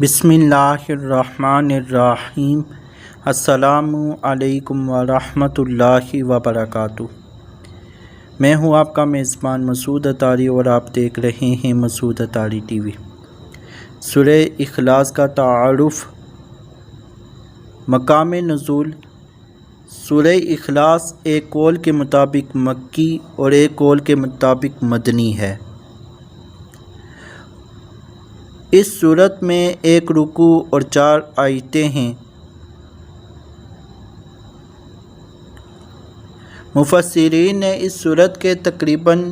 بسم اللہ الرحمن الرحیم۔ السلام علیکم ورحمۃ اللہ وبرکاتہ۔ میں ہوں آپ کا میزبان مسعود اطاری اور آپ دیکھ رہے ہیں مسعود اطاری ٹی وی۔ سورہ اخلاص کا تعارف۔ مقام نزول۔ سورہ اخلاص ایک قول کے مطابق مکی اور ایک قول کے مطابق مدنی ہے۔ اس صورت میں ایک رکوع اور 4 آیتیں ہیں۔ مفسرین نے اس صورت کے تقریباً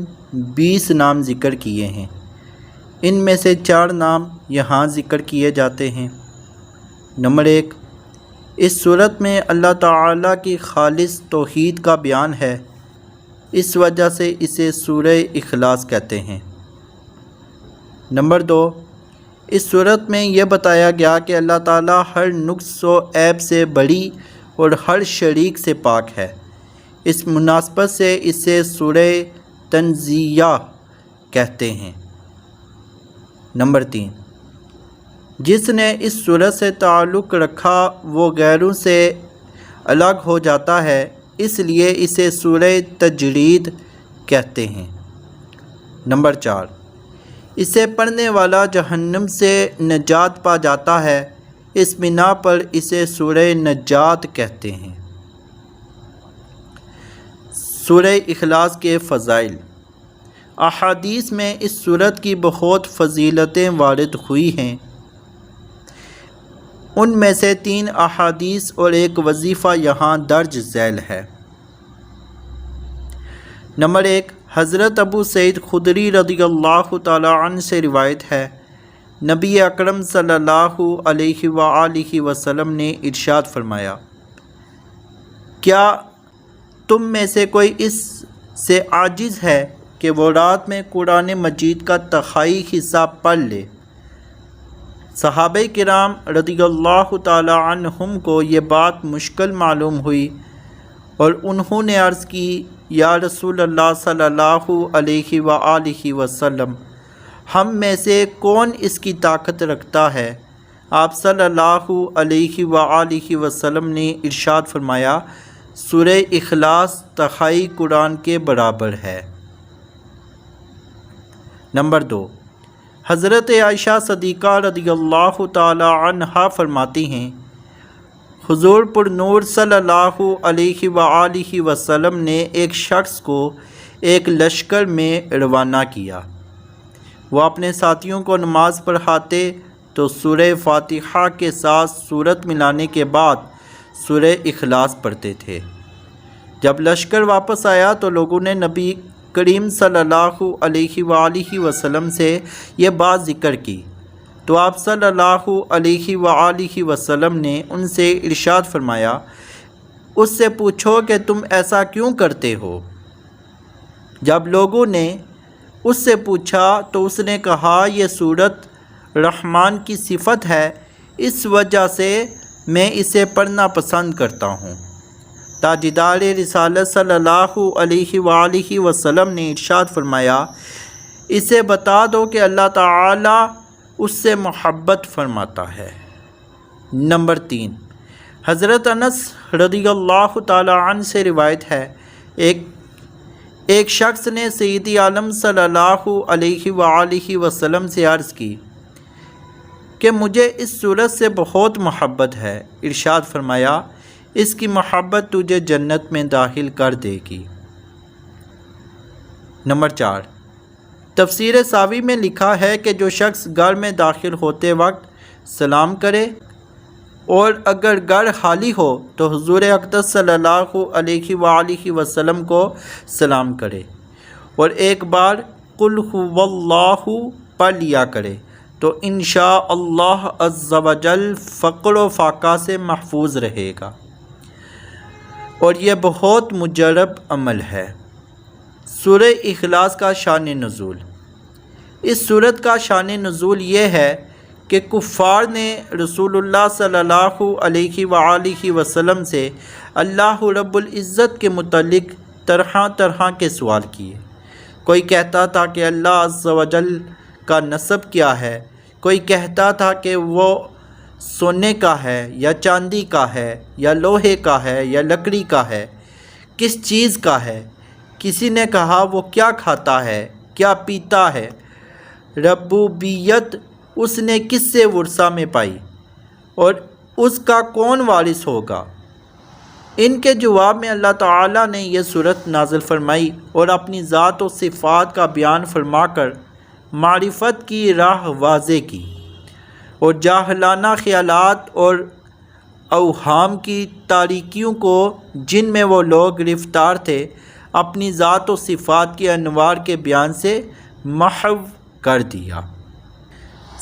20 نام ذکر کیے ہیں۔ ان میں سے 4 نام یہاں ذکر کیے جاتے ہیں۔ نمبر 1، اس صورت میں اللہ تعالیٰ کی خالص توحید کا بیان ہے، اس وجہ سے اسے سورہ اخلاص کہتے ہیں۔ نمبر 2، اس صورت میں یہ بتایا گیا کہ اللہ تعالیٰ ہر نقص و عیب سے بری اور ہر شریک سے پاک ہے، اس مناسبت سے اسے سورہ تنزیہ کہتے ہیں۔ نمبر 3، جس نے اس صورت سے تعلق رکھا وہ غیروں سے الگ ہو جاتا ہے، اس لیے اسے سورہ تجرید کہتے ہیں۔ نمبر 4، اسے پڑھنے والا جہنم سے نجات پا جاتا ہے، اس بنا پر اسے سورہ نجات کہتے ہیں۔ سورہ اخلاص کے فضائل۔ احادیث میں اس سورت کی بہت فضیلتیں وارد ہوئی ہیں۔ ان میں سے 3 احادیث اور ایک وظیفہ یہاں درج ذیل ہے۔ نمبر 1، حضرت ابو سعید خدری رضی اللہ تعالی عنہ سے روایت ہے، نبی اکرم صلی اللہ علیہ وآلہ وسلم نے ارشاد فرمایا، کیا تم میں سے کوئی اس سے عاجز ہے کہ وہ رات میں قرآن مجید کا تہائی حصہ پڑھ لے؟ صحابہ کرام رضی اللہ تعالی عنہم کو یہ بات مشکل معلوم ہوئی اور انہوں نے عرض کی، یا رسول اللہ صلی اللہ علیہ وآلہ وسلم، ہم میں سے کون اس کی طاقت رکھتا ہے؟ آپ صلی اللہ علیہ وآلہ وسلم نے ارشاد فرمایا، سورہ اخلاص تہائی قرآن کے برابر ہے۔ نمبر 2، حضرت عائشہ صدیقہ رضی اللہ تعالی عنہا فرماتی ہیں، حضور پر نور صلی اللہ علیہ وآلہ وسلم نے ایک شخص کو ایک لشکر میں روانہ کیا۔ وہ اپنے ساتھیوں کو نماز پڑھاتے تو سورہ فاتحہ کے ساتھ سورت ملانے کے بعد سورہ اخلاص پڑھتے تھے۔ جب لشکر واپس آیا تو لوگوں نے نبی کریم صلی اللہ علیہ وآلہ وسلم سے یہ بات ذکر کی تو آپ صلی اللہ علیہ وآلہ وسلم نے ان سے ارشاد فرمایا، اس سے پوچھو کہ تم ایسا کیوں کرتے ہو؟ جب لوگوں نے اس سے پوچھا تو اس نے کہا، یہ سورت رحمان کی صفت ہے، اس وجہ سے میں اسے پڑھنا پسند کرتا ہوں۔ تاجدار رسالت صلی اللہ علیہ وآلہ وسلم نے ارشاد فرمایا، اسے بتا دو کہ اللہ تعالی اس سے محبت فرماتا ہے۔ نمبر 3، حضرت انس رضی اللہ تعالی عنہ سے روایت ہے، ایک شخص نے سیدی عالم صلی اللہ علیہ وآلہ وسلم سے عرض کی کہ مجھے اس سورت سے بہت محبت ہے۔ ارشاد فرمایا، اس کی محبت تجھے جنت میں داخل کر دے گی۔ نمبر 4، تفسیر ساوی میں لکھا ہے کہ جو شخص گھر میں داخل ہوتے وقت سلام کرے اور اگر گھر خالی ہو تو حضور اقدس صلی اللہ علیہ وآلہ وسلم کو سلام کرے اور ایک بار قل هو اللہ پڑھ لیا کرے تو انشاءاللہ عز و جل فقر و فاقہ سے محفوظ رہے گا، اور یہ بہت مجرب عمل ہے۔ سورہ اخلاص کا شان نزول۔ اس سورت کا شان نزول یہ ہے کہ کفار نے رسول اللہ صلی اللہ علیہ وآلہ وسلم سے اللہ رب العزت کے متعلق طرح طرح کے سوال کیے۔ کوئی کہتا تھا کہ اللہ عز و جل کا نسب کیا ہے، کوئی کہتا تھا کہ وہ سونے کا ہے یا چاندی کا ہے یا لوہے کا ہے یا لکڑی کا ہے، کس چیز کا ہے؟ کسی نے کہا وہ کیا کھاتا ہے، کیا پیتا ہے؟ ربوبیت اس نے کس سے ورثہ میں پائی اور اس کا کون وارث ہوگا؟ ان کے جواب میں اللہ تعالیٰ نے یہ صورت نازل فرمائی اور اپنی ذات و صفات کا بیان فرما کر معرفت کی راہ واضح کی، اور جاہلانہ خیالات اور اوہام کی تاریکیوں کو جن میں وہ لوگ گرفتار تھے اپنی ذات و صفات کی انوار کے بیان سے محو کر دیا۔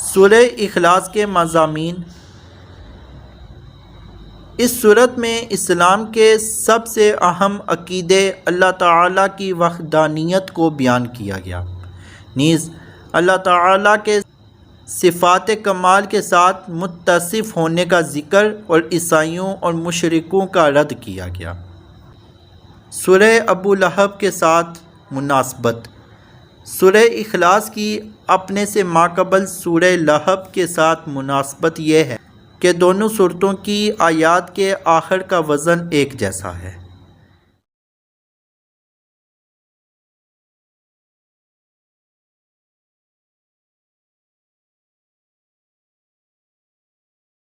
سورہ اخلاص کے مضامین۔ اس صورت میں اسلام کے سب سے اہم عقیدے اللہ تعالیٰ کی وحدانیت کو بیان کیا گیا، نیز اللہ تعالیٰ کے صفات کمال کے ساتھ متصف ہونے کا ذکر اور عیسائیوں اور مشرکوں کا رد کیا گیا۔ سورہ ابو لہب کے ساتھ مناسبت۔ سورہ اخلاص کی اپنے سے ماقبل سورہ لہب کے ساتھ مناسبت یہ ہے کہ دونوں صورتوں کی آیات کے آخر کا وزن ایک جیسا ہے۔